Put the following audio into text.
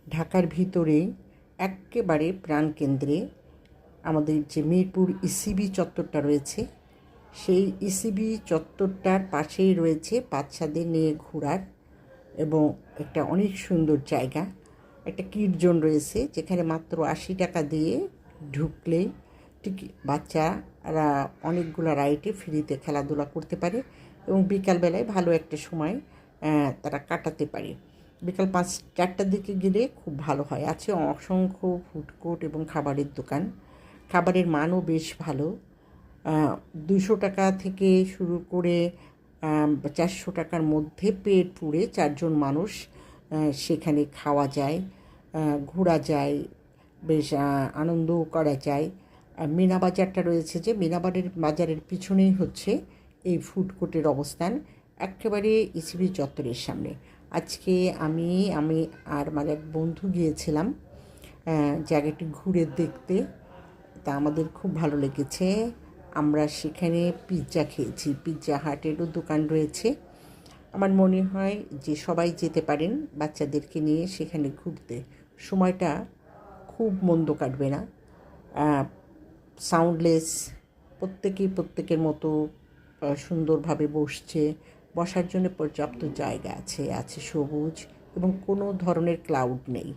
ঢাকার ভিতরে এক্কেবারে প্রাণকেন্দ্রে আমাদের যে মিরপুর ইসিবি চত্বরটা রয়েছে, সেই ইসিবি চত্বরটার পাশেই রয়েছে বাচ্চাদের নিয়ে ঘোরার এবং একটা অনেক সুন্দর জায়গা। একটা কিড জোন রয়েছে যেখানে মাত্র 80 টাকা দিয়ে ঢুকলেই বাচ্চারা অনেকগুলো রাইডে ফ্রিতে খেলাধুলা করতে পারে এবং বিকালবেলায় ভালো একটা সময় তারা কাটাতে পারে। বিকাল 4টার দিকে গেলে খুব ভালো হয়। আছে অসংখ্য ফুডকোর্ট এবং খাবারের দোকান। খাবারের মানও বেশ ভালো। 200 টাকা থেকে শুরু করে 400 টাকার মধ্যে পেট পুড়ে 4 জন মানুষ সেখানে খাওয়া যায়, ঘোরা যায়, বেশ আনন্দও করা যায়। মিনা বাজারটা রয়েছে, যে মিনা বাজারের পিছনেই হচ্ছে এই ফুড কোর্টের অবস্থান, একেবারে ইসিবি চত্বরের সামনে। আজকে আমি আর আমার এক বন্ধু গিয়েছিলাম জায়গাটি ঘুরে দেখতে। তা আমাদের খুব ভালো লেগেছে। আমরা সেখানে পিৎজা খেয়েছি। পিৎজা হাটেরও দোকান রয়েছে। আমার মনে হয় যে সবাই যেতে পারেন বাচ্চাদেরকে নিয়ে সেখানে ঘুরতে। সময়টা খুব মন্দ কাটবে না। সাউন্ডলেস, প্রত্যেকেই প্রত্যেকের মতো সুন্দরভাবে বসছে। বসার জন্য পর্যাপ্ত জায়গা আছে, সবুজ এবং কোনো ধরনের ক্লাউড নেই।